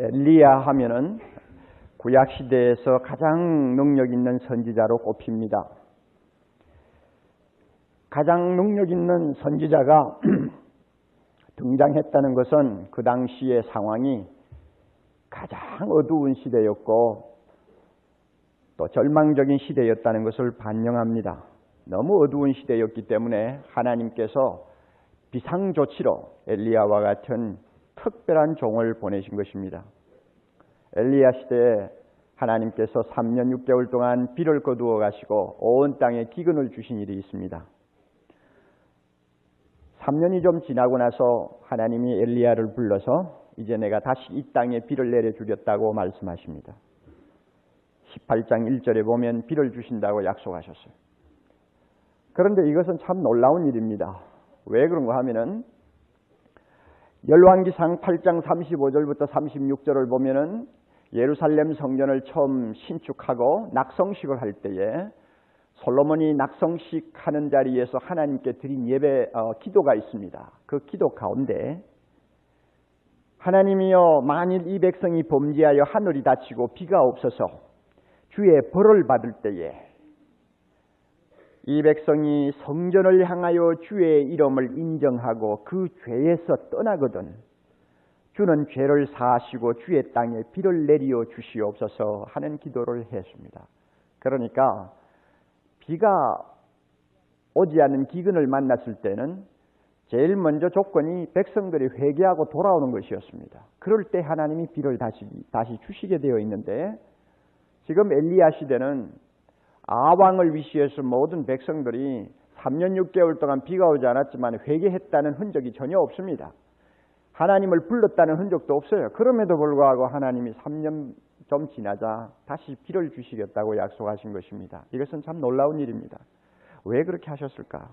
엘리야 하면은 구약 시대에서 가장 능력 있는 선지자로 꼽힙니다. 가장 능력 있는 선지자가 등장했다는 것은 그 당시의 상황이 가장 어두운 시대였고 또 절망적인 시대였다는 것을 반영합니다. 너무 어두운 시대였기 때문에 하나님께서 비상조치로 엘리야와 같은 특별한 종을 보내신 것입니다. 엘리야 시대에 하나님께서 3년 6개월 동안 비를 거두어 가시고 온 땅에 기근을 주신 일이 있습니다. 3년이 좀 지나고 나서 하나님이 엘리야를 불러서 이제 내가 다시 이 땅에 비를 내려주겠다고 말씀하십니다. 18장 1절에 보면 비를 주신다고 약속하셨어요. 그런데 이것은 참 놀라운 일입니다. 왜 그런가 하면은 열왕기상 8장 35절부터 36절을 보면은 예루살렘 성전을 처음 신축하고 낙성식을 할 때에 솔로몬이 낙성식 하는 자리에서 하나님께 드린 기도가 있습니다. 그 기도 가운데 하나님이여 만일 이 백성이 범죄하여 하늘이 닫히고 비가 없어서 주의 벌을 받을 때에 이 백성이 성전을 향하여 주의 이름을 인정하고 그 죄에서 떠나거든 주는 죄를 사하시고 주의 땅에 비를 내리어 주시옵소서 하는 기도를 했습니다. 그러니까 비가 오지 않는 기근을 만났을 때는 제일 먼저 조건이 백성들이 회개하고 돌아오는 것이었습니다. 그럴 때 하나님이 비를 다시 주시게 되어 있는데 지금 엘리야 시대는 아왕을 위시해서 모든 백성들이 3년 6개월 동안 비가 오지 않았지만 회개했다는 흔적이 전혀 없습니다. 하나님을 불렀다는 흔적도 없어요. 그럼에도 불구하고 하나님이 3년 좀 지나자 다시 비를 주시겠다고 약속하신 것입니다. 이것은 참 놀라운 일입니다. 왜 그렇게 하셨을까?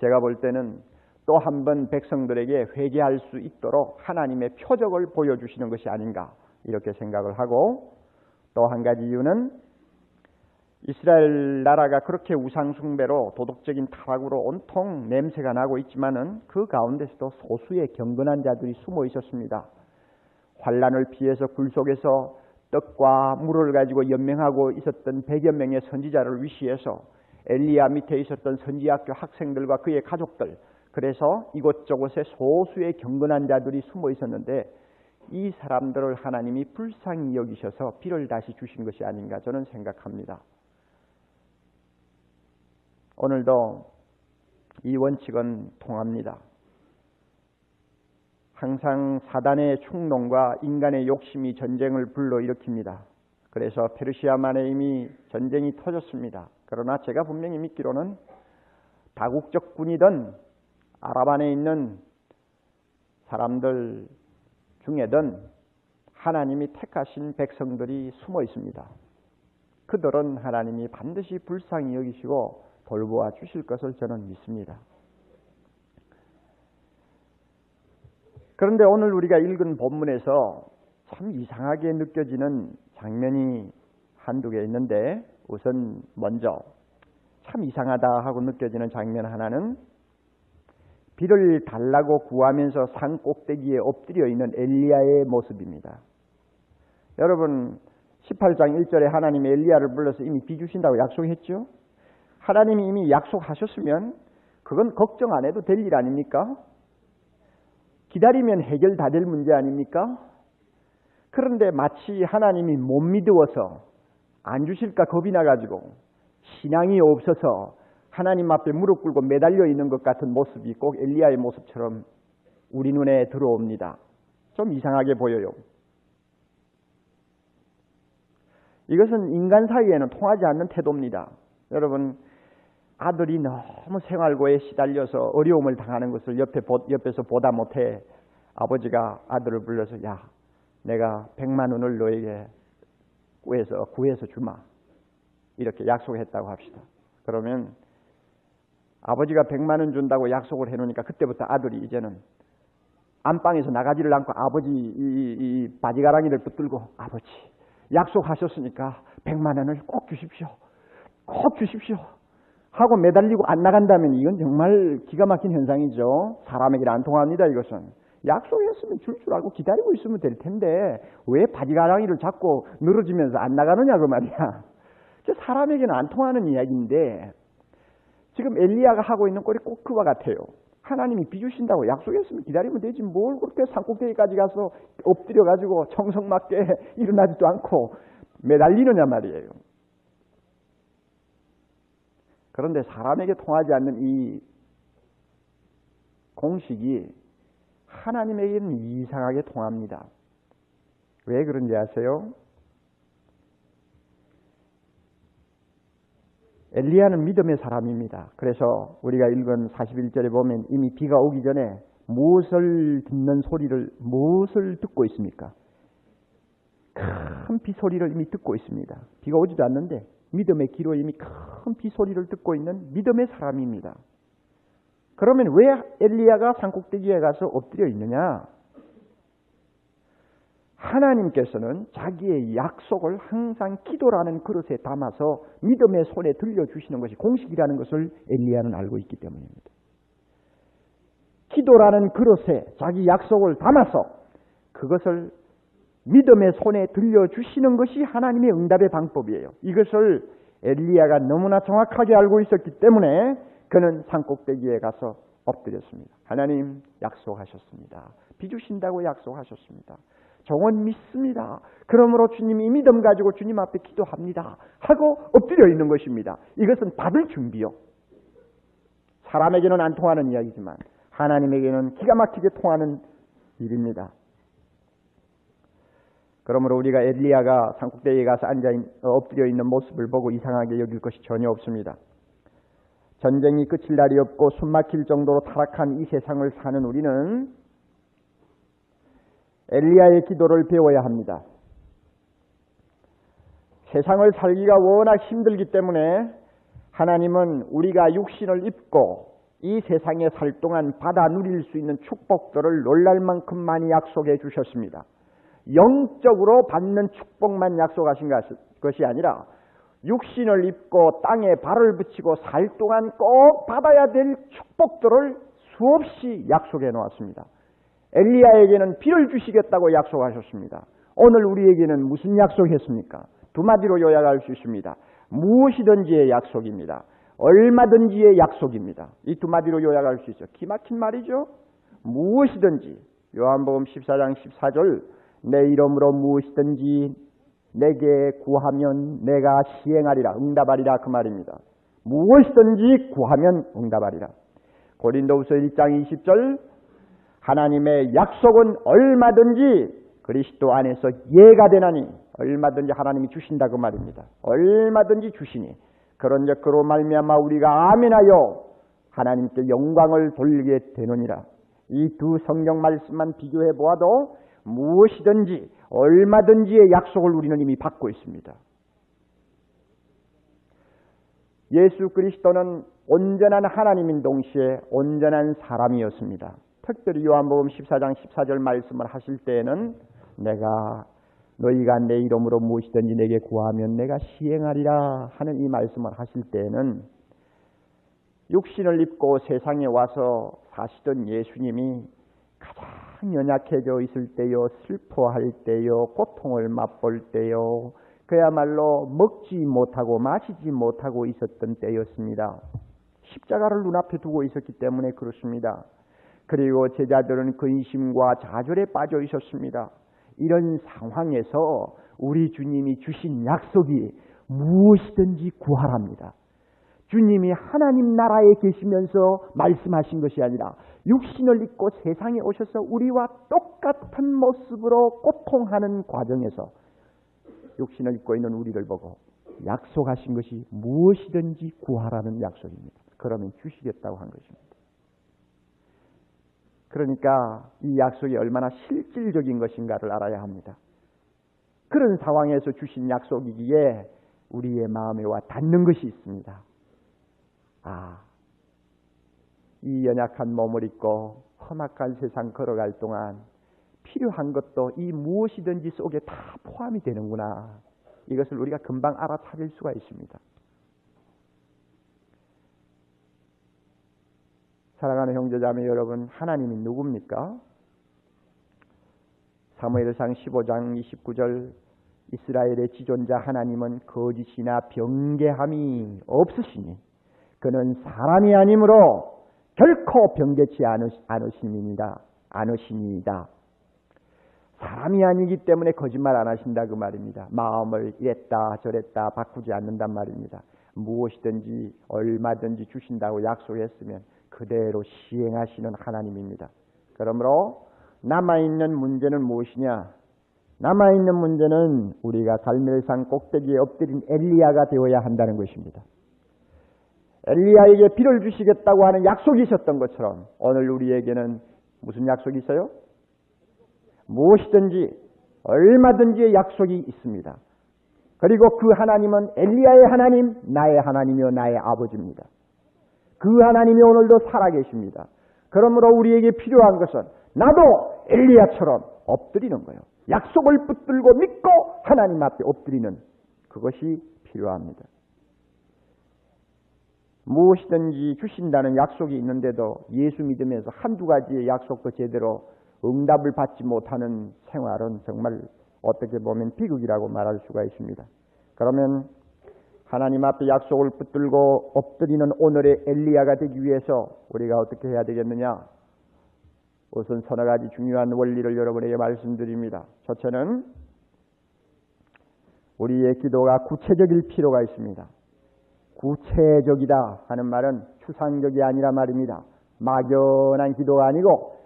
제가 볼 때는 또 한 번 백성들에게 회개할 수 있도록 하나님의 표적을 보여주시는 것이 아닌가 이렇게 생각을 하고 또 한 가지 이유는 이스라엘 나라가 그렇게 우상숭배로 도덕적인 타락으로 온통 냄새가 나고 있지만은 그 가운데서도 소수의 경건한 자들이 숨어 있었습니다. 환난을 피해서 굴 속에서 떡과 물을 가지고 연명하고 있었던 100여 명의 선지자를 위시해서 엘리야 밑에 있었던 선지학교 학생들과 그의 가족들, 그래서 이곳저곳에 소수의 경건한 자들이 숨어 있었는데 이 사람들을 하나님이 불쌍히 여기셔서 비를 다시 주신 것이 아닌가 저는 생각합니다. 오늘도 이 원칙은 통합니다. 항상 사단의 충동과 인간의 욕심이 전쟁을 불러일으킵니다. 그래서 페르시아만에 이미 전쟁이 터졌습니다. 그러나 제가 분명히 믿기로는 다국적 군이든 아랍안에 있는 사람들 중에든 하나님이 택하신 백성들이 숨어 있습니다. 그들은 하나님이 반드시 불쌍히 여기시고 돌보아 주실 것을 저는 믿습니다. 그런데 오늘 우리가 읽은 본문에서 참 이상하게 느껴지는 장면이 한두 개 있는데 우선 먼저 참 이상하다 하고 느껴지는 장면 하나는 비를 달라고 구하면서 산 꼭대기에 엎드려 있는 엘리야의 모습입니다. 여러분 18장 1절에 하나님이 엘리야를 불러서 이미 비 주신다고 약속했죠? 하나님이 이미 약속하셨으면 그건 걱정 안 해도 될 일 아닙니까? 기다리면 해결 다 될 문제 아닙니까? 그런데 마치 하나님이 못 믿어서 안 주실까 겁이 나가지고 신앙이 없어서 하나님 앞에 무릎 꿇고 매달려 있는 것 같은 모습이 꼭 엘리야의 모습처럼 우리 눈에 들어옵니다. 좀 이상하게 보여요. 이것은 인간 사이에는 통하지 않는 태도입니다. 여러분 아들이 너무 생활고에 시달려서 어려움을 당하는 것을 옆에서 보다 못해 아버지가 아들을 불러서 야 내가 100만 원을 너에게 구해서 주마 이렇게 약속했다고 합시다. 그러면 아버지가 100만 원 준다고 약속을 해놓으니까 그때부터 아들이 이제는 안방에서 나가지를 않고 아버지 이 바지가랑이를 붙들고 아버지 약속하셨으니까 100만 원을 꼭 주십시오. 꼭 주십시오. 하고 매달리고 안 나간다면 이건 정말 기가 막힌 현상이죠. 사람에게는 안 통합니다. 이것은 약속했으면 줄 줄 알고 기다리고 있으면 될 텐데 왜 바지가랑이를 잡고 늘어지면서 안 나가느냐 그 말이야. 사람에게는 안 통하는 이야기인데 지금 엘리야가 하고 있는 꼴이 꼭 그와 같아요. 하나님이 빚주신다고 약속했으면 기다리면 되지 뭘 그렇게 산꼭대기까지 가서 엎드려가지고 청성맞게 일어나지도 않고 매달리느냐 말이에요. 그런데 사람에게 통하지 않는 이 공식이 하나님에게는 이상하게 통합니다. 왜 그런지 아세요? 엘리야는 믿음의 사람입니다. 그래서 우리가 읽은 41절에 보면 이미 비가 오기 전에 무엇을 듣고 있습니까? 큰 비 소리를 이미 듣고 있습니다. 비가 오지도 않는데 믿음의 귀로 이미 큰 비 소리를 듣고 있는 믿음의 사람입니다. 그러면 왜 엘리야가 산꼭대기에 가서 엎드려 있느냐? 하나님께서는 자기의 약속을 항상 기도라는 그릇에 담아서 믿음의 손에 들려주시는 것이 공식이라는 것을 엘리야는 알고 있기 때문입니다. 기도라는 그릇에 자기 약속을 담아서 그것을 믿음의 손에 들려주시는 것이 하나님의 응답의 방법이에요. 이것을 엘리야가 너무나 정확하게 알고 있었기 때문에 그는 산꼭대기에 가서 엎드렸습니다. 하나님 약속하셨습니다. 비 주신다고 약속하셨습니다. 정원 믿습니다. 그러므로 주님이 이 믿음 가지고 주님 앞에 기도합니다. 하고 엎드려 있는 것입니다. 이것은 받을 준비요. 사람에게는 안 통하는 이야기지만 하나님에게는 기가 막히게 통하는 일입니다. 그러므로 우리가 엘리야가 산꼭대기에 가서 엎드려 있는 모습을 보고 이상하게 여길 것이 전혀 없습니다. 전쟁이 끝일 날이 없고 숨막힐 정도로 타락한 이 세상을 사는 우리는 엘리야의 기도를 배워야 합니다. 세상을 살기가 워낙 힘들기 때문에 하나님은 우리가 육신을 입고 이 세상에 살 동안 받아 누릴 수 있는 축복들을 놀랄 만큼 많이 약속해 주셨습니다. 영적으로 받는 축복만 약속하신 것이 아니라 육신을 입고 땅에 발을 붙이고 살 동안 꼭 받아야 될 축복들을 수없이 약속해 놓았습니다. 엘리야에게는 비를 주시겠다고 약속하셨습니다. 오늘 우리에게는 무슨 약속했습니까? 두 마디로 요약할 수 있습니다. 무엇이든지의 약속입니다. 얼마든지의 약속입니다. 이 두 마디로 요약할 수 있어요. 기막힌 말이죠. 무엇이든지 요한복음 14장 14절 내 이름으로 무엇이든지 내게 구하면 내가 시행하리라 응답하리라 그 말입니다. 무엇이든지 구하면 응답하리라. 고린도후서 1장 20절 하나님의 약속은 얼마든지 그리스도 안에서 예가 되나니 얼마든지 하나님이 주신다 그 말입니다. 얼마든지 주시니 그런즉 그로 말미암아 우리가 아멘하여 하나님께 영광을 돌리게 되느니라. 이 두 성경 말씀만 비교해 보아도 무엇이든지 얼마든지의 약속을 우리는 이미 받고 있습니다. 예수 그리스도는 온전한 하나님인 동시에 온전한 사람이었습니다. 특별히 요한복음 14장 14절 말씀을 하실 때에는 너희가 내 이름으로 무엇이든지 내게 구하면 내가 시행하리라 하는 이 말씀을 하실 때에는 육신을 입고 세상에 와서 사시던 예수님이 가장 연약해져 있을 때요, 슬퍼할 때요, 고통을 맛볼 때요, 그야말로 먹지 못하고 마시지 못하고 있었던 때였습니다. 십자가를 눈앞에 두고 있었기 때문에 그렇습니다. 그리고 제자들은 근심과 좌절에 빠져 있었습니다. 이런 상황에서 우리 주님이 주신 약속이 무엇이든지 구하랍니다. 주님이 하나님 나라에 계시면서 말씀하신 것이 아니라 육신을 입고 세상에 오셔서 우리와 똑같은 모습으로 고통하는 과정에서 육신을 입고 있는 우리를 보고 약속하신 것이 무엇이든지 구하라는 약속입니다. 그러면 주시겠다고 한 것입니다. 그러니까 이 약속이 얼마나 실질적인 것인가를 알아야 합니다. 그런 상황에서 주신 약속이기에 우리의 마음에 와 닿는 것이 있습니다. 이 연약한 몸을 입고 험악한 세상 걸어갈 동안 필요한 것도 이 무엇이든지 속에 다 포함이 되는구나. 이것을 우리가 금방 알아차릴 수가 있습니다. 사랑하는 형제자매 여러분, 하나님이 누굽니까? 사무엘상 15장 29절 이스라엘의 지존자 하나님은 거짓이나 변개함이 없으시니 그는 사람이 아니므로 결코 변개치 않으시니이다. 사람이 아니기 때문에 거짓말 안 하신다 그 말입니다. 마음을 이랬다 저랬다 바꾸지 않는단 말입니다. 무엇이든지 얼마든지 주신다고 약속했으면 그대로 시행하시는 하나님입니다. 그러므로 남아있는 문제는 무엇이냐? 남아있는 문제는 우리가 갈멜산 꼭대기에 엎드린 엘리야가 되어야 한다는 것입니다. 엘리야에게 비를 주시겠다고 하는 약속이 있었던 것처럼 오늘 우리에게는 무슨 약속이 있어요? 무엇이든지 얼마든지의 약속이 있습니다. 그리고 그 하나님은 엘리야의 하나님, 나의 하나님이요 나의 아버지입니다. 그 하나님이 오늘도 살아계십니다. 그러므로 우리에게 필요한 것은 나도 엘리야처럼 엎드리는 거예요. 약속을 붙들고 믿고 하나님 앞에 엎드리는 그것이 필요합니다. 무엇이든지 주신다는 약속이 있는데도 예수 믿으면서 한두 가지의 약속도 제대로 응답을 받지 못하는 생활은 정말 어떻게 보면 비극이라고 말할 수가 있습니다. 그러면 하나님 앞에 약속을 붙들고 엎드리는 오늘의 엘리야가 되기 위해서 우리가 어떻게 해야 되겠느냐? 우선 서너 가지 중요한 원리를 여러분에게 말씀드립니다. 첫째는 우리의 기도가 구체적일 필요가 있습니다. 구체적이다 하는 말은 추상적이 아니라 말입니다. 막연한 기도가 아니고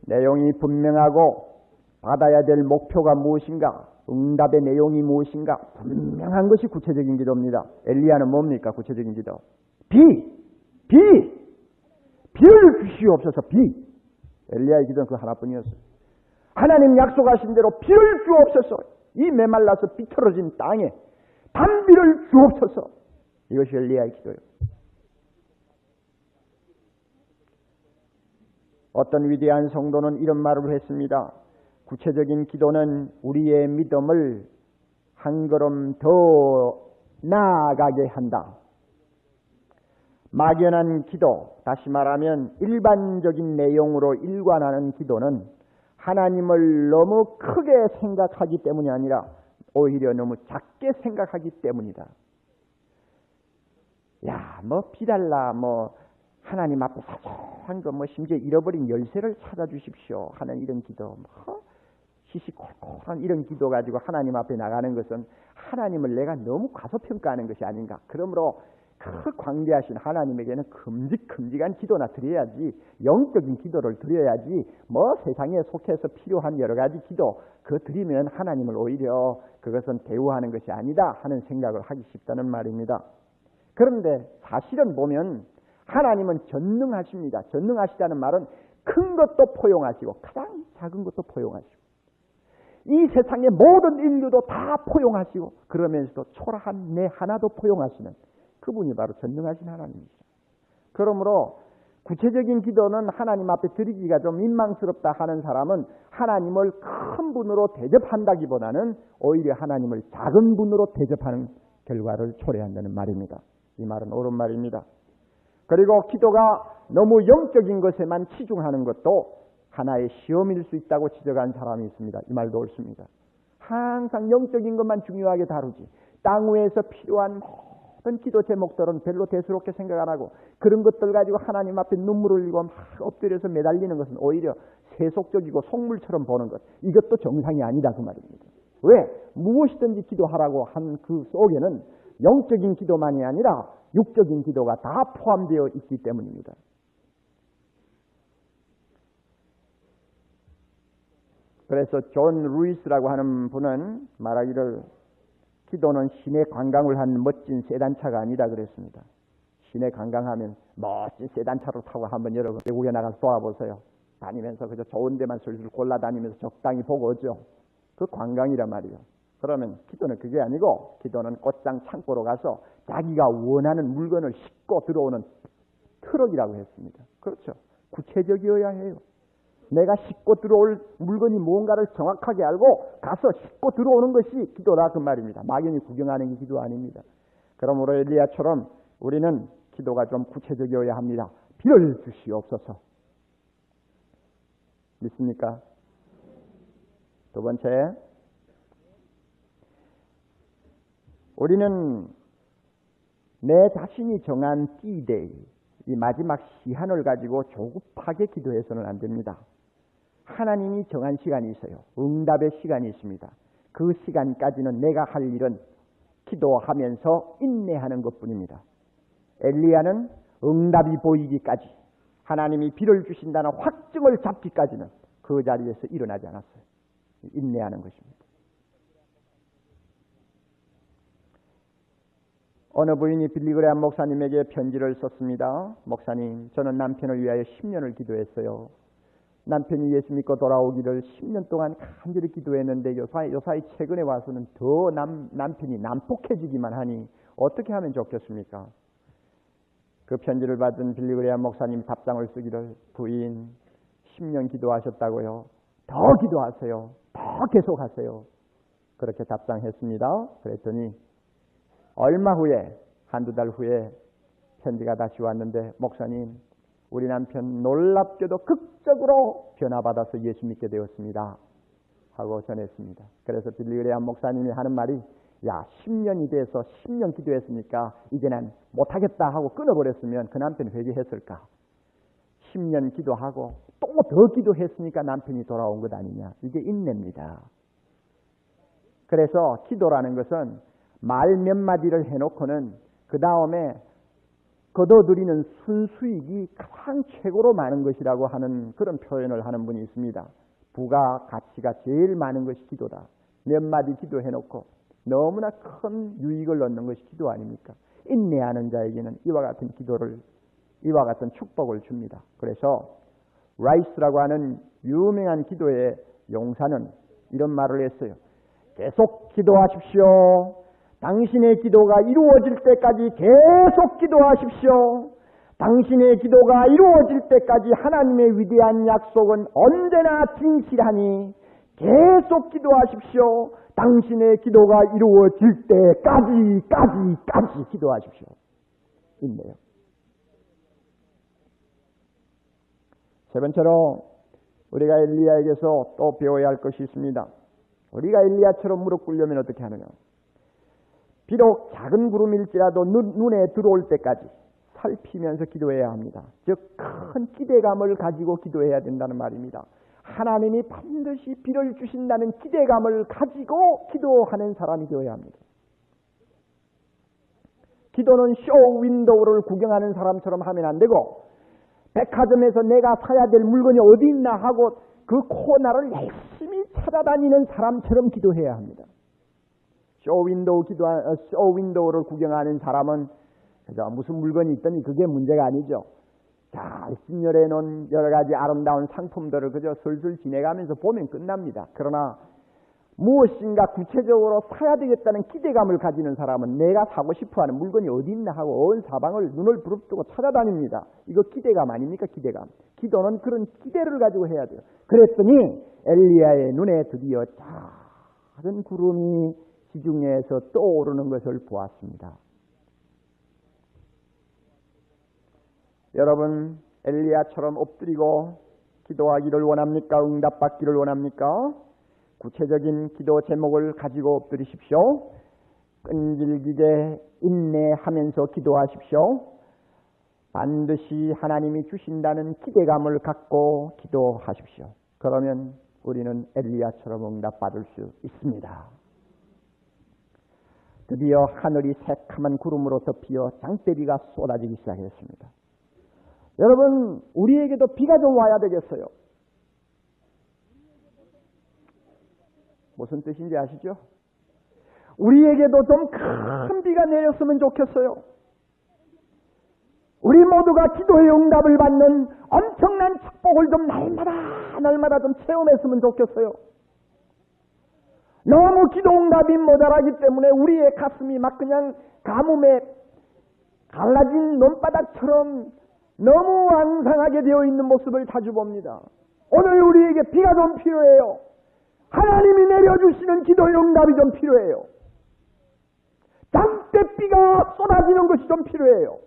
내용이 분명하고 받아야 될 목표가 무엇인가, 응답의 내용이 무엇인가 분명한 것이 구체적인 기도입니다. 엘리야는 뭡니까? 구체적인 기도. 비를 주시옵소서. 엘리야의 기도는 그 하나뿐이었어요. 하나님 약속하신 대로 비를 주옵소서. 이 메말라서 비틀어진 땅에 단비를 주옵소서. 이것이 엘리야의 기도예요. 어떤 위대한 성도는 이런 말을 했습니다. 구체적인 기도는 우리의 믿음을 한 걸음 더 나아가게 한다. 막연한 기도, 다시 말하면 일반적인 내용으로 일관하는 기도는 하나님을 너무 크게 생각하기 때문이 아니라 오히려 너무 작게 생각하기 때문이다. 비달라, 하나님 앞에 사소한 거, 심지어 잃어버린 열쇠를 찾아주십시오 하는 이런 기도, 시시콜콜한 이런 기도 가지고 하나님 앞에 나가는 것은 하나님을 내가 너무 과소평가하는 것이 아닌가. 그러므로 그 광대하신 하나님에게는 큼직한 기도나 드려야지, 영적인 기도를 드려야지, 세상에 속해서 필요한 여러 가지 기도 그거 드리면 하나님을 오히려 그것은 대우하는 것이 아니다 하는 생각을 하기 쉽다는 말입니다. 그런데 사실은 보면 하나님은 전능하십니다. 전능하시다는 말은 큰 것도 포용하시고 가장 작은 것도 포용하시고 이 세상의 모든 인류도 다 포용하시고 그러면서도 초라한 내 하나도 포용하시는 그분이 바로 전능하신 하나님이시죠. 그러므로 구체적인 기도는 하나님 앞에 드리기가 좀 민망스럽다 하는 사람은 하나님을 큰 분으로 대접한다기보다는 오히려 하나님을 작은 분으로 대접하는 결과를 초래한다는 말입니다. 이 말은 옳은 말입니다. 그리고 기도가 너무 영적인 것에만 치중하는 것도 하나의 시험일 수 있다고 지적한 사람이 있습니다. 이 말도 옳습니다. 항상 영적인 것만 중요하게 다루지 땅 위에서 필요한 모든 기도 제목들은 별로 대수롭게 생각 안 하고 그런 것들 가지고 하나님 앞에 눈물을 흘리고 막 엎드려서 매달리는 것은 오히려 세속적이고 속물처럼 보는 것, 이것도 정상이 아니다 그 말입니다. 왜? 무엇이든지 기도하라고 한 그 속에는 영적인 기도만이 아니라 육적인 기도가 다 포함되어 있기 때문입니다. 그래서 존 루이스라고 하는 분은 말하기를 기도는 시내 관광을 한 멋진 세단차가 아니다 그랬습니다. 시내 관광하면 멋진 세단차를 타고 한번 여러분 외국에 나가서 도와보세요. 다니면서 그저 좋은 데만 슬슬 골라다니면서 적당히 보고 오죠. 그 관광이란 말이에요. 그러면 기도는 그게 아니고 기도는 꽃장 창고로 가서 자기가 원하는 물건을 싣고 들어오는 트럭이라고 했습니다. 그렇죠. 구체적이어야 해요. 내가 싣고 들어올 물건이 무언가를 정확하게 알고 가서 싣고 들어오는 것이 기도라 그 말입니다. 막연히 구경하는 게 기도 아닙니다. 그러므로 엘리야처럼 우리는 기도가 좀 구체적이어야 합니다. 비를 주시옵소서. 믿습니까? 두 번째, 우리는 내 자신이 정한 D-Day, 이 마지막 시한을 가지고 조급하게 기도해서는 안 됩니다. 하나님이 정한 시간이 있어요. 응답의 시간이 있습니다. 그 시간까지는 내가 할 일은 기도하면서 인내하는 것뿐입니다. 엘리야는 응답이 보이기까지, 하나님이 비를 주신다는 확증을 잡기까지는 그 자리에서 일어나지 않았어요. 인내하는 것입니다. 어느 부인이 빌리그레암 목사님에게 편지를 썼습니다. 목사님, 저는 남편을 위하여 10년을 기도했어요. 남편이 예수 믿고 돌아오기를 10년 동안 간절히 기도했는데 요사이 최근에 와서는 더 남편이 난폭해지기만 하니 어떻게 하면 좋겠습니까? 그 편지를 받은 빌리그레암 목사님 답장을 쓰기를, 부인 10년 기도하셨다고요? 더 기도하세요. 더 계속하세요. 그렇게 답장했습니다. 그랬더니 얼마 후에, 한두 달 후에 편지가 다시 왔는데, 목사님, 우리 남편 놀랍게도 극적으로 변화받아서 예수 믿게 되었습니다 하고 전했습니다. 그래서 빌리그레암 목사님이 하는 말이, 야, 10년이 돼서 10년 기도했으니까 이제는 못하겠다 하고 끊어버렸으면 그 남편이 회개했을까? 10년 기도하고 또 더 기도했으니까 남편이 돌아온 것 아니냐. 이게 인내입니다. 그래서 기도라는 것은 말 몇 마디를 해놓고는 그 다음에 거둬들이는 순수익이 가장 최고로 많은 것이라고 하는 그런 표현을 하는 분이 있습니다. 부가 가치가 제일 많은 것이 기도다. 몇 마디 기도해놓고 너무나 큰 유익을 얻는 것이 기도 아닙니까? 인내하는 자에게는 이와 같은 기도를, 이와 같은 축복을 줍니다. 그래서 라이스라고 하는 유명한 기도의 용사는 이런 말을 했어요. 계속 기도하십시오. 당신의 기도가 이루어질 때까지 계속 기도하십시오. 당신의 기도가 이루어질 때까지 하나님의 위대한 약속은 언제나 진실하니 계속 기도하십시오. 당신의 기도가 이루어질 때까지 기도하십시오. 있네요. 세 번째로 우리가 엘리야에게서 또 배워야 할 것이 있습니다. 우리가 엘리야처럼 무릎 꿇려면 어떻게 하느냐? 비록 작은 구름일지라도 눈에 들어올 때까지 살피면서 기도해야 합니다. 즉 큰 기대감을 가지고 기도해야 된다는 말입니다. 하나님이 반드시 비를 주신다는 기대감을 가지고 기도하는 사람이 되어야 합니다. 기도는 쇼 윈도우를 구경하는 사람처럼 하면 안 되고, 백화점에서 내가 사야 될 물건이 어디 있나 하고 그 코너를 열심히 찾아다니는 사람처럼 기도해야 합니다. 쇼 윈도우를 구경하는 사람은 그저 무슨 물건이 있더니 그게 문제가 아니죠. 잘 진열해 놓은 여러 가지 아름다운 상품들을 그저 슬슬 지내가면서 보면 끝납니다. 그러나 무엇인가 구체적으로 사야 되겠다는 기대감을 가지는 사람은 내가 사고 싶어하는 물건이 어디 있나 하고 온 사방을 눈을 부릅뜨고 찾아다닙니다. 이거 기대감 아닙니까? 기대감. 기도는 그런 기대를 가지고 해야 돼요. 그랬더니 엘리야의 눈에 드디어 작은 구름이 지중해에서 떠오르는 것을 보았습니다. 여러분, 엘리야처럼 엎드리고 기도하기를 원합니까? 응답받기를 원합니까? 구체적인 기도 제목을 가지고 엎드리십시오. 끈질기게 인내하면서 기도하십시오. 반드시 하나님이 주신다는 기대감을 갖고 기도하십시오. 그러면 우리는 엘리야처럼 응답받을 수 있습니다. 드디어 하늘이 새카만 구름으로 덮여 장대비가 쏟아지기 시작했습니다. 여러분, 우리에게도 비가 좀 와야 되겠어요. 무슨 뜻인지 아시죠? 우리에게도 좀 큰 비가 내렸으면 좋겠어요. 우리 모두가 기도의 응답을 받는 엄청난 축복을 좀 날마다 좀 체험했으면 좋겠어요. 너무 기도 응답이 모자라기 때문에 우리의 가슴이 막 그냥 가뭄에 갈라진 논바닥처럼 너무 앙상하게 되어 있는 모습을 자주 봅니다. 오늘 우리에게 비가 좀 필요해요. 하나님이 내려주시는 기도의 응답이 좀 필요해요. 장대비가 쏟아지는 것이 좀 필요해요.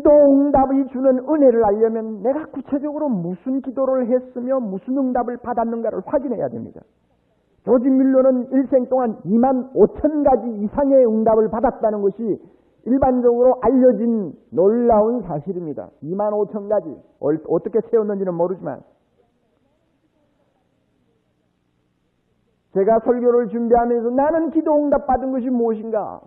기도 응답이 주는 은혜를 알려면 내가 구체적으로 무슨 기도를 했으며 무슨 응답을 받았는가를 확인해야 됩니다. 조지 뮬러는 일생 동안 2만 5천 가지 이상의 응답을 받았다는 것이 일반적으로 알려진 놀라운 사실입니다. 2만 5천 가지. 어떻게 세웠는지는 모르지만 제가 설교를 준비하면서 나는 기도 응답 받은 것이 무엇인가?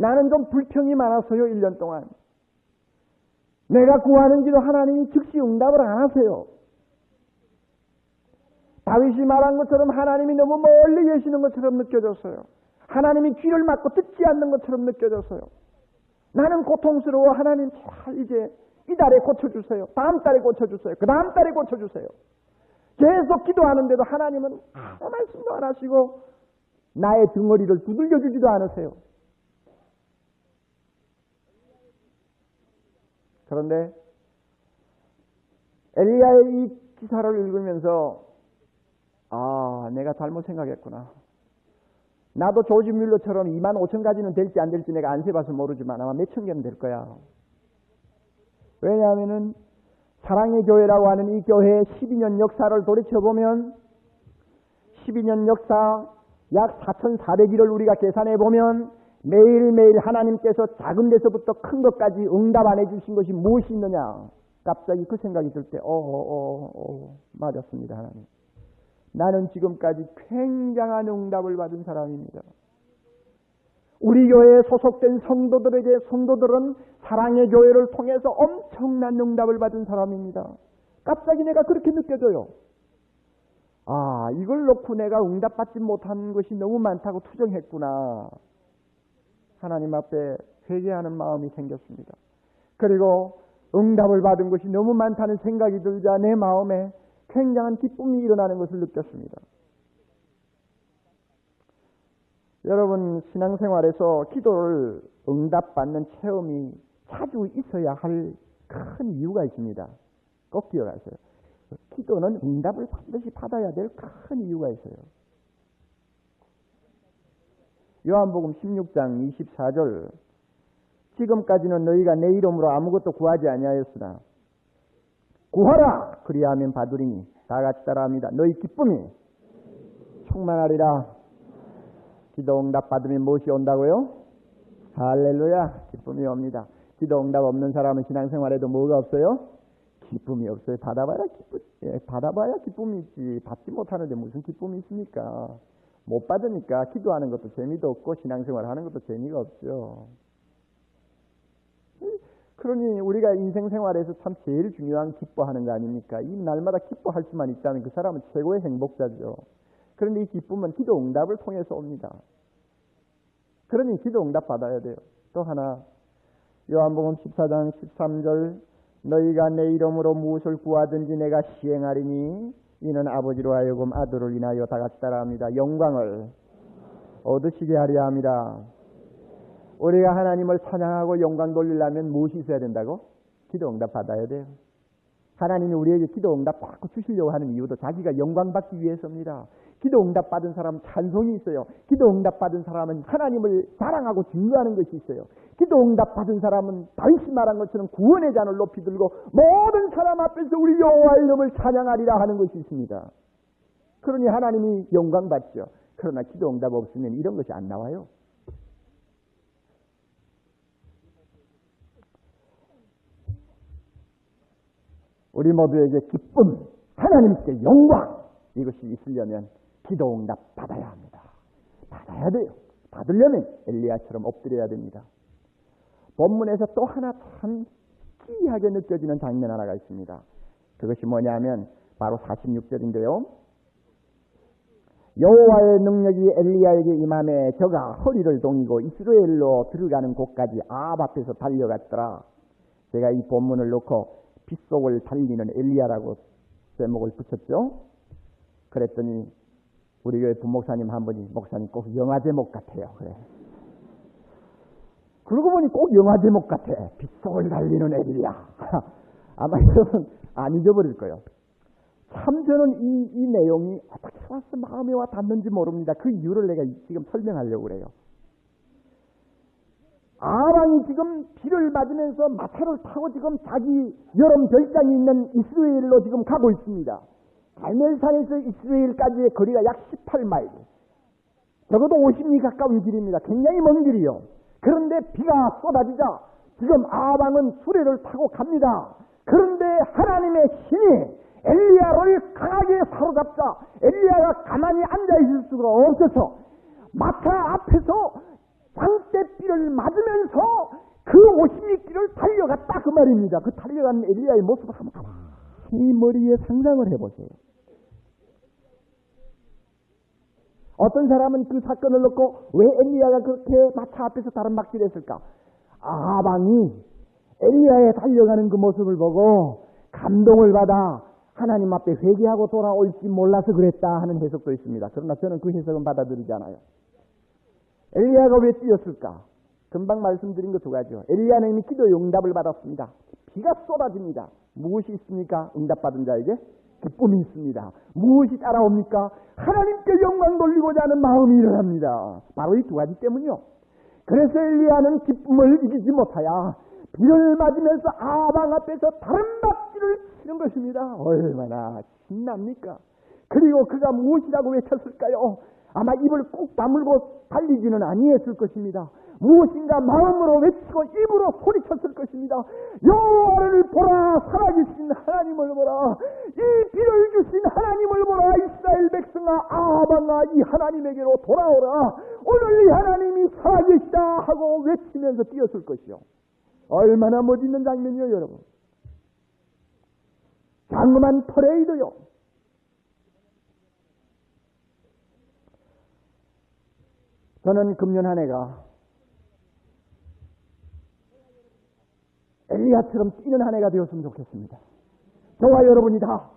나는 좀 불평이 많았어요. 1년 동안. 내가 구하는 기도 하나님이 즉시 응답을 안 하세요. 다윗이 말한 것처럼 하나님이 너무 멀리 계시는 것처럼 느껴졌어요. 하나님이 귀를 막고 듣지 않는 것처럼 느껴졌어요. 나는 고통스러워. 하나님 이제 이 달에 고쳐주세요. 다음 달에 고쳐주세요. 그 다음 달에 고쳐주세요. 계속 기도하는데도 하나님은 아무 말씀도 안 하시고 나의 등허리를 두들겨주지도 않으세요. 그런데 엘리야의 이 기사를 읽으면서 내가 잘못 생각했구나. 나도 조지 뮬러처럼 2만 5천 가지는 될지 안 될지 내가 안 세봐서 모르지만 아마 몇천 개는 될 거야. 왜냐하면은 사랑의 교회라고 하는 이 교회의 12년 역사를 돌이켜보면 12년 역사 약 4,400일을 우리가 계산해보면 매일매일 하나님께서 작은 데서부터 큰 것까지 응답 안 해주신 것이 무엇이 있느냐. 갑자기 그 생각이 들 때 맞았습니다. 하나님. 나는 지금까지 굉장한 응답을 받은 사람입니다. 우리 교회에 소속된 성도들은 사랑의 교회를 통해서 엄청난 응답을 받은 사람입니다. 갑자기 내가 그렇게 느껴져요. 이걸 놓고 내가 응답받지 못한 것이 너무 많다고 투정했구나. 하나님 앞에 회개하는 마음이 생겼습니다. 그리고 응답을 받은 것이 너무 많다는 생각이 들자 내 마음에 굉장한 기쁨이 일어나는 것을 느꼈습니다. 여러분 신앙생활에서 기도를 응답받는 체험이 자주 있어야 할 큰 이유가 있습니다. 꼭 기억하세요. 기도는 응답을 반드시 받아야 될 큰 이유가 있어요. 요한복음 16장 24절 지금까지는 너희가 내 이름으로 아무것도 구하지 아니하였으나 구하라 그리하면 받으리니 다 같이 따라합니다. 너희 기쁨이 충만하리라. 기도 응답 받으면 무엇이 온다고요? 할렐루야. 기쁨이 옵니다. 기도 응답 없는 사람은 신앙생활에도 뭐가 없어요? 기쁨이 없어요. 받아봐야 기쁨이 있지. 받지 못하는데 무슨 기쁨이 있습니까? 못 받으니까 기도하는 것도 재미도 없고 신앙생활 하는 것도 재미가 없죠. 그러니 우리가 인생생활에서 참 제일 중요한 기뻐하는 거 아닙니까? 이 날마다 기뻐할 수만 있다면 그 사람은 최고의 행복자죠. 그런데 이 기쁨은 기도 응답을 통해서 옵니다. 그러니 기도 응답 받아야 돼요. 또 하나 요한복음 14장 13절 너희가 내 이름으로 무엇을 구하든지 내가 시행하리니 이는 아버지로 하여금 아들을 인하여 다 같이 따라합니다. 영광을 얻으시게 하려 합니다. 우리가 하나님을 찬양하고 영광 돌리려면 무엇이 있어야 된다고? 기도 응답 받아야 돼요. 하나님이 우리에게 기도 응답 받고 주시려고 하는 이유도 자기가 영광 받기 위해서입니다. 기도 응답 받은 사람은 찬송이 있어요. 기도 응답 받은 사람은 하나님을 자랑하고 증거하는 것이 있어요. 기도 응답 받은 사람은 다윗이 말한 것처럼 구원의 잔을 높이 들고 모든 사람 앞에서 우리 여호와의 이름을 찬양하리라 하는 것이 있습니다. 그러니 하나님이 영광 받죠. 그러나 기도 응답 없으면 이런 것이 안 나와요. 우리 모두에게 기쁨, 하나님께 영광 이것이 있으려면 기도 응답 받아야 합니다. 받아야 돼요. 받으려면 엘리야처럼 엎드려야 됩니다. 본문에서 또 하나 참 기이하게 느껴지는 장면 하나가 있습니다. 그것이 뭐냐면 바로 46절인데요. 여호와의 능력이 엘리야에게 임함에 저가 허리를 동이고 이스라엘로 들어가는 곳까지 아합 앞에서 달려갔더라. 제가 이 본문을 놓고 빗속을 달리는 엘리야라고 제목을 붙였죠. 그랬더니 우리 교회 부목사님 한 분이 목사님 꼭 영화 제목 같아요. 그래. 그러고 보니 꼭 영화 제목 같아. 빗속을 달리는 엘리야. 아마 여러분 안 잊어버릴 거예요. 참 저는 이 내용이 어떻게 와서 마음에 와 닿는지 모릅니다. 그 이유를 내가 지금 설명하려고 그래요. 아방이 지금 비를 맞으면서 마차를 타고 지금 자기 여름 별장이 있는 이스라엘로 지금 가고 있습니다. 갈멜산에서 이스라엘까지의 거리가 약 18마일. 적어도 50리 가까운 길입니다. 굉장히 먼 길이요. 그런데 비가 쏟아지자 지금 아방은 수레를 타고 갑니다. 그런데 하나님의 신이 엘리야를 강하게 사로잡자 엘리야가 가만히 앉아있을 수가 없어서 마차 앞에서 장대비를 맞으면서 그 50리길을 달려갔다 그 말입니다. 그 달려간 엘리야의 모습을 한번 가만히 머리에 상상을 해보세요. 어떤 사람은 그 사건을 놓고 왜 엘리야가 그렇게 마차 앞에서 다른막질을 했을까? 아방이 엘리야의 달려가는 그 모습을 보고 감동을 받아 하나님 앞에 회개하고 돌아올지 몰라서 그랬다 하는 해석도 있습니다. 그러나 저는 그 해석은 받아들이지 않아요. 엘리야가 왜 뛰었을까? 금방 말씀드린 것 두 가지요. 엘리야는 이미 기도의 응답을 받았습니다. 비가 쏟아집니다. 무엇이 있습니까? 응답받은 자에게 기쁨이 있습니다. 무엇이 따라옵니까? 하나님께 영광 돌리고자 하는 마음이 일어납니다. 바로 이 두 가지 때문이요. 그래서 엘리야는 기쁨을 이기지 못하여 비를 맞으면서 아방 앞에서 다른 박질을 치는 것입니다. 얼마나 신납니까? 그리고 그가 무엇이라고 외쳤을까요? 아마 입을 꾹 다물고 달리지는 아니했을 것입니다. 무엇인가 마음으로 외치고 입으로 소리쳤을 것입니다. 여호와를 보라, 살아계신 하나님을 보라, 이 비를 주신 하나님을 보라. 이스라엘 백성아, 아방아, 이 하나님에게로 돌아오라. 오늘 이 하나님이 살아계시다 하고 외치면서 뛰었을 것이요. 얼마나 멋있는 장면이요, 여러분. 장엄한 퍼레이드요. 저는 금년 한 해가 엘리야처럼 뛰는 한 해가 되었으면 좋겠습니다. 저와 여러분이 다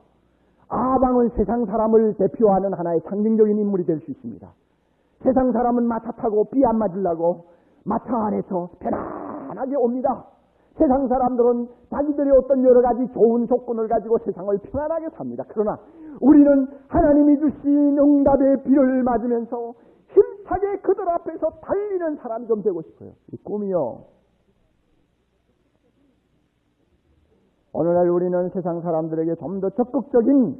아방은 세상 사람을 대표하는 하나의 상징적인 인물이 될 수 있습니다. 세상 사람은 마차 타고 비 안 맞으려고 마차 안에서 편안하게 옵니다. 세상 사람들은 자기들의 어떤 여러 가지 좋은 조건을 가지고 세상을 편안하게 삽니다. 그러나 우리는 하나님이 주신 응답의 비를 맞으면서 힘차게 그들 앞에서 달리는 사람이 좀 되고 싶어요. 이 꿈이요. 오늘날 우리는 세상 사람들에게 좀 더 적극적인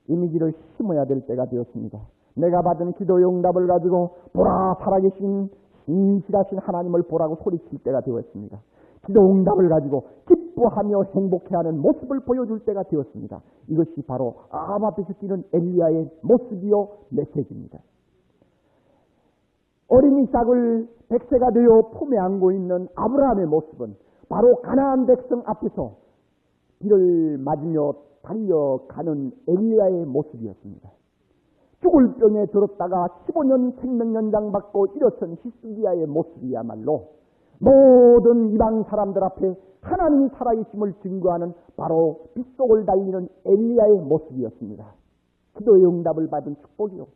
이미지를 심어야 될 때가 되었습니다. 내가 받은 기도의 응답을 가지고 보라, 살아계신 신실하신 하나님을 보라고 소리칠 때가 되었습니다. 기도 응답을 가지고 기뻐하며 행복해하는 모습을 보여줄 때가 되었습니다. 이것이 바로 아함 앞에서 뛰는 엘리야의 모습이요 메시지입니다. 어린 이삭을 100세가 되어 품에 안고 있는 아브라함의 모습은 바로 가나안 백성 앞에서 비를 맞으며 달려가는 엘리야의 모습이었습니다. 죽을 병에 들었다가 15년 생명연장 받고 일어선 히스기야의 모습이야말로 모든 이방 사람들 앞에 하나님이 살아계심을 증거하는 바로 빗속을 달리는 엘리야의 모습이었습니다. 기도의 응답을 받은 축복이요.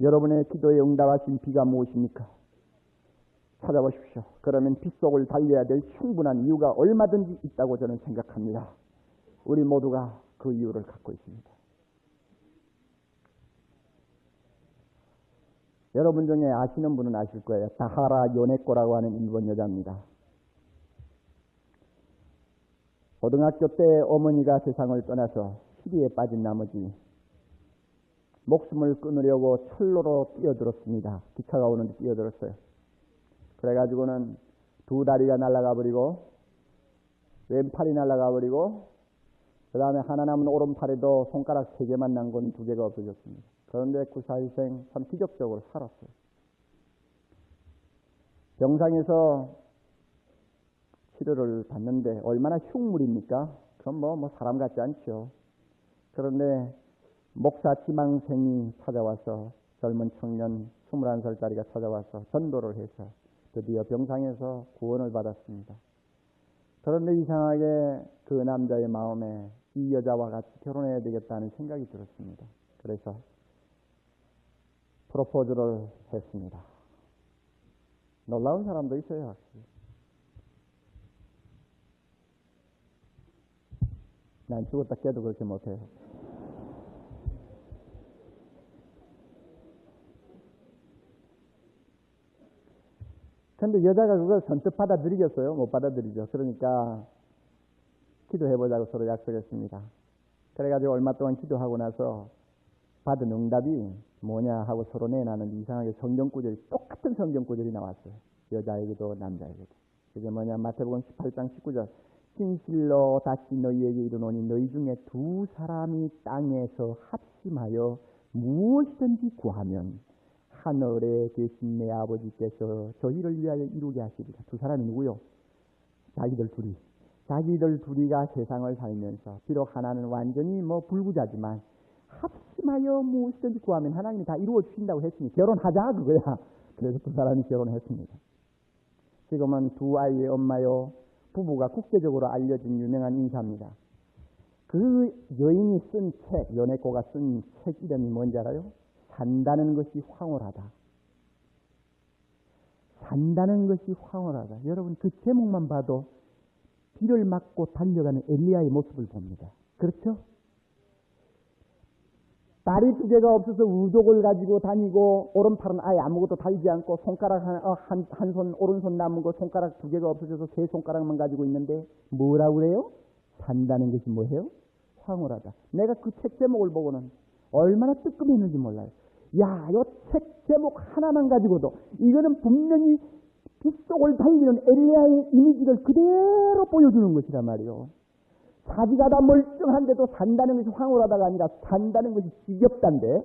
여러분의 기도에 응답하신 비가 무엇입니까? 찾아보십시오. 그러면 빗속을 달려야 될 충분한 이유가 얼마든지 있다고 저는 생각합니다. 우리 모두가 그 이유를 갖고 있습니다. 여러분 중에 아시는 분은 아실 거예요. 다하라 요네코라고 하는 일본 여자입니다. 고등학교 때 어머니가 세상을 떠나서 시리에 빠진 나머지 목숨을 끊으려고 철로로 뛰어들었습니다. 기차가 오는데 뛰어들었어요. 그래가지고는 두 다리가 날아가 버리고 왼팔이 날아가 버리고 그 다음에 하나 남은 오른팔에도 손가락 3개만 난 건 2개가 없어졌습니다. 그런데 그 사일생 참 기적적으로 살았어요. 병상에서 치료를 받는데 얼마나 흉물입니까? 그건 뭐 사람 같지 않죠. 그런데 목사 지망생이 찾아와서 젊은 청년 21살짜리가 찾아와서 전도를 해서 드디어 병상에서 구원을 받았습니다. 그런데 이상하게 그 남자의 마음에 이 여자와 같이 결혼해야 되겠다는 생각이 들었습니다. 그래서 프로포즈를 했습니다. 놀라운 사람도 있어요, 확실히. 난 죽었다 깨도 그렇게 못해요. 근데 여자가 그걸 선뜻 받아들이겠어요? 못 받아들이죠. 그러니까 기도해보자고 서로 약속했습니다. 그래가지고 얼마 동안 기도하고 나서 받은 응답이 뭐냐 하고 서로 내나는 이상하게 성경구절이 똑같은 성경구절이 나왔어요. 여자에게도 남자에게도. 그게 뭐냐, 마태복음 18장 19절. 진실로 다시 너희에게 이르노니 너희 중에 두 사람이 땅에서 합심하여 무엇이든지 구하면 하늘에 계신 내 아버지께서 저희를 위하여 이루게 하시리라. 두 사람이 누구요? 자기들 둘이가 세상을 살면서 비록 하나는 완전히 불구자지만 합심하여 무엇이든지 구하면 하나님이 다 이루어 주신다고 했으니 결혼하자 그거야. 그래서 두 사람이 결혼했습니다. 지금은 두 아이의 엄마요, 부부가 국제적으로 알려진 유명한 인사입니다. 그 여인이 쓴 책, 연애고가 쓴 책 이름이 뭔지 알아요? 산다는 것이 황홀하다. 산다는 것이 황홀하다. 여러분 그 제목만 봐도 비를 맞고 달려가는 엘리야의 모습을 봅니다. 그렇죠? 다리 두 개가 없어서 우족을 가지고 다니고 오른팔은 아예 아무것도 달지 않고 손가락 한 손 오른손 남은 거 손가락 두 개가 없어져서 세 손가락만 가지고 있는데 뭐라고 그래요? 산다는 것이 뭐예요? 황홀하다. 내가 그 책 제목을 보고는 얼마나 뜨끔했는지 몰라요. 야, 이 책 제목 하나만 가지고도 이거는 분명히 빗속을 달리는 엘리야의 이미지를 그대로 보여주는 것이란 말이요. 자기가 다 멀쩡한데도 산다는 것이 황홀하다가 아니라 산다는 것이 지겹단데,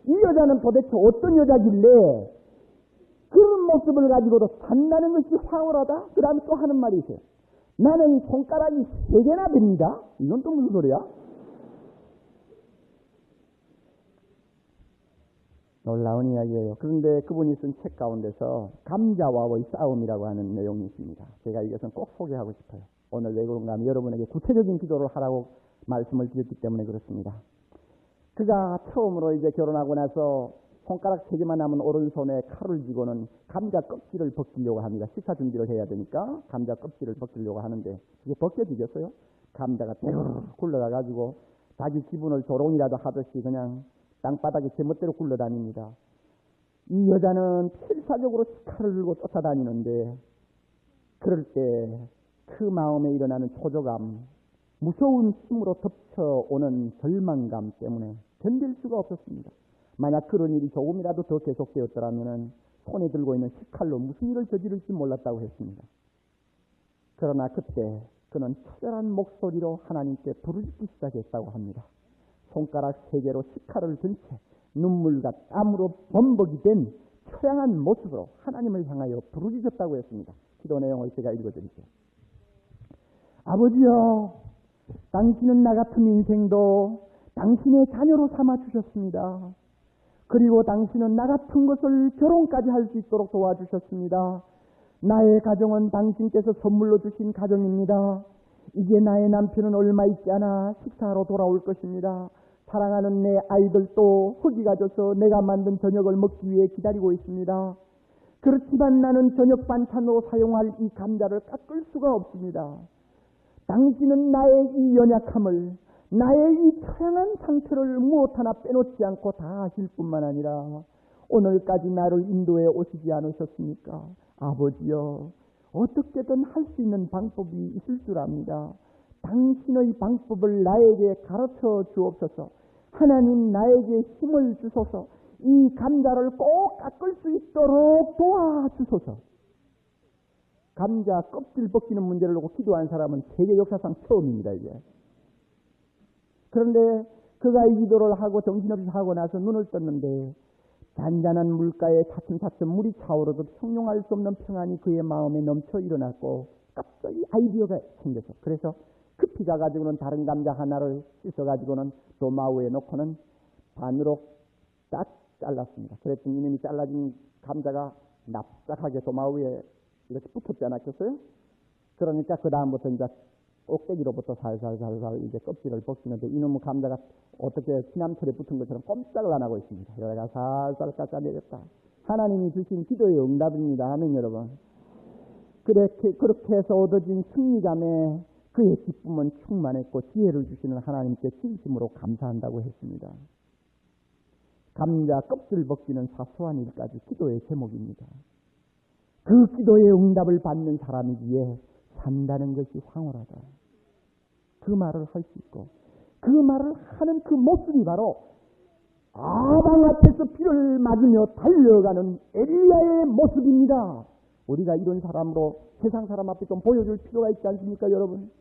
이 여자는 도대체 어떤 여자길래 그런 모습을 가지고도 산다는 것이 황홀하다? 그 다음에 또 하는 말이 있어요. 나는 손가락이 3개나 됩니다. 이건 또 무슨 소리야? 놀라운 이야기예요. 그런데 그분이 쓴 책 가운데서 감자와의 싸움이라고 하는 내용이 있습니다. 제가 이것은 꼭 소개하고 싶어요. 오늘 왜 그런가 하면 여러분에게 구체적인 기도를 하라고 말씀을 드렸기 때문에 그렇습니다. 그가 처음으로 이제 결혼하고 나서 손가락 3개만 남은 오른손에 칼을 쥐고는 감자 껍질을 벗기려고 합니다. 식사 준비를 해야 되니까 감자 껍질을 벗기려고 하는데 그게 벗겨지겠어요? 감자가 대르르 굴러가가지고 자기 기분을 조롱이라도 하듯이 그냥 땅바닥에 제멋대로 굴러다닙니다. 이 여자는 필사적으로 칼을 들고 쫓아다니는데 그럴 때 그 마음에 일어나는 초조감, 무서운 힘으로 덮쳐오는 절망감 때문에 견딜 수가 없었습니다. 만약 그런 일이 조금이라도 더 계속되었더라면 손에 들고 있는 식칼로 무슨 일을 저지를지 몰랐다고 했습니다. 그러나 그때 그는 처절한 목소리로 하나님께 부르짖기 시작했다고 합니다. 손가락 3개로 식칼을 든 채 눈물과 땀으로 범벅이 된 처량한 모습으로 하나님을 향하여 부르짖었다고 했습니다. 기도 내용을 제가 읽어드릴게요. 아버지여, 당신은 나 같은 인생도 당신의 자녀로 삼아주셨습니다. 그리고 당신은 나 같은 것을 결혼까지 할 수 있도록 도와주셨습니다. 나의 가정은 당신께서 선물로 주신 가정입니다. 이제 나의 남편은 얼마 있지 않아 식사하러 돌아올 것입니다. 사랑하는 내 아이들도 허기가 져서 내가 만든 저녁을 먹기 위해 기다리고 있습니다. 그렇지만 나는 저녁 반찬으로 사용할 이 감자를 깎을 수가 없습니다. 당신은 나의 이 연약함을, 나의 이 처량한 상태를 무엇 하나 빼놓지 않고 다 아실 뿐만 아니라 오늘까지 나를 인도해 오시지 않으셨습니까? 아버지여, 어떻게든 할 수 있는 방법이 있을 줄 압니다. 당신의 방법을 나에게 가르쳐 주옵소서. 하나님, 나에게 힘을 주소서. 이 감자를 꼭 깎을 수 있도록 도와주소서. 감자 껍질 벗기는 문제를 놓고 기도한 사람은 세계 역사상 처음입니다, 이게. 그런데 그가 이 기도를 하고 정신없이 하고 나서 눈을 떴는데 잔잔한 물가에 차츰차츰 물이 차오르듯 형용할 수 없는 평안이 그의 마음에 넘쳐 일어났고 갑자기 아이디어가 생겼어. 그래서 급히 가가지고는 다른 감자 하나를 씻어가지고는 도마 위에 놓고는 반으로 딱 잘랐습니다. 그랬더니 이놈이 잘라진 감자가 납작하게 도마 위에 이렇게 붙었지 않았겠어요? 그러니까 그 다음부터 이제 꼭대기로부터 살살살살 이제 껍질을 벗기는데 이놈의 감자가 어떻게 피남철에 붙은 것처럼 꼼짝을 안 하고 있습니다. 여기가 살살 깎아내렸다. 하나님이 주신 기도의 응답입니다. 아멘, 여러분. 그렇게 해서 얻어진 승리감에 그의 기쁨은 충만했고 지혜를 주시는 하나님께 진심으로 감사한다고 했습니다. 감자 껍질 벗기는 사소한 일까지 기도의 제목입니다. 그 기도의 응답을 받는 사람이기에 산다는 것이 황홀하다. 그 말을 할 수 있고 그 말을 하는 그 모습이 바로 아방 앞에서 피를 맞으며 달려가는 엘리야의 모습입니다. 우리가 이런 사람으로 세상 사람 앞에 좀 보여줄 필요가 있지 않습니까, 여러분?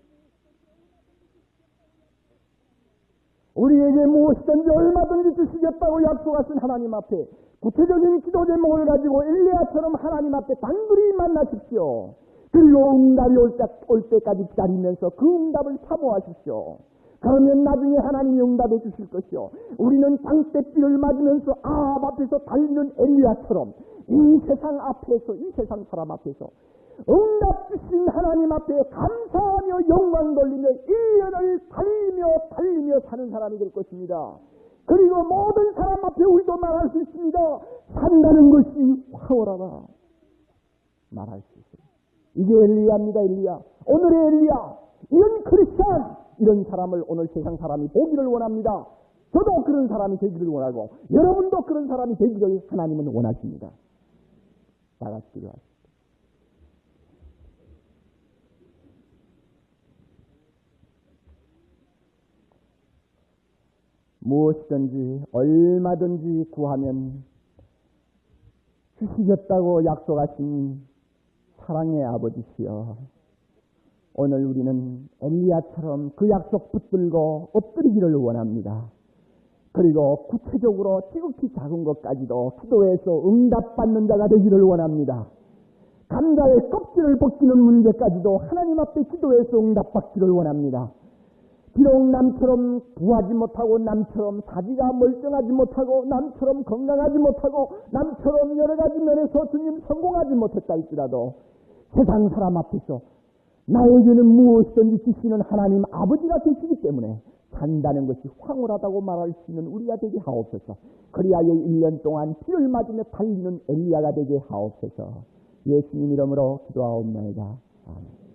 우리에게 무엇이든지 얼마든지 주시겠다고 약속하신 하나님 앞에 구체적인 기도 제목을 가지고 엘리야처럼 하나님 앞에 단둘이 만나십시오. 그리고 응답이 올 때까지 기다리면서 그 응답을 사모하십시오. 그러면 나중에 하나님이 응답해 주실 것이요. 우리는 땅대비를 맞으면서 아합 앞에서 달리는 엘리야처럼 이 세상 앞에서, 이 세상 사람 앞에서 응답 주신 하나님 앞에 감사하며 영광 돌리며 1년을 달리며 사는 사람이 될 것입니다. 그리고 모든 사람 앞에 우리도 말할 수 있습니다. 산다는 것이 황홀하다 말할 수 있어요. 이게 엘리야입니다. 엘리야. 오늘의 엘리야. 이런 크리스찬, 이런 사람을 오늘 세상 사람이 보기를 원합니다. 저도 그런 사람이 되기를 원하고 여러분도 그런 사람이 되기를 하나님은 원하십니다. 다 같이 기도하십시오. 무엇이든지 얼마든지 구하면 주시겠다고 약속하신 사랑의 아버지시여, 오늘 우리는 엘리야처럼 그 약속 붙들고 엎드리기를 원합니다. 그리고 구체적으로 지극히 작은 것까지도 기도해서 응답받는 자가 되기를 원합니다. 감자의 껍질을 벗기는 문제까지도 하나님 앞에 기도해서 응답받기를 원합니다. 비록 남처럼 부하지 못하고 남처럼 사지가 멀쩡하지 못하고 남처럼 건강하지 못하고 남처럼 여러 가지 면에서 주님 성공하지 못했다 할지라도 세상 사람 앞에서 나에게는 무엇이든지 주시는 하나님 아버지가 계시기 때문에 산다는 것이 황홀하다고 말할 수 있는 우리가 되게 하옵소서. 그리하여 1년 동안 피를 맞으며 달리는 엘리야가 되게 하옵소서. 예수님 이름으로 기도하옵나이다. 아멘.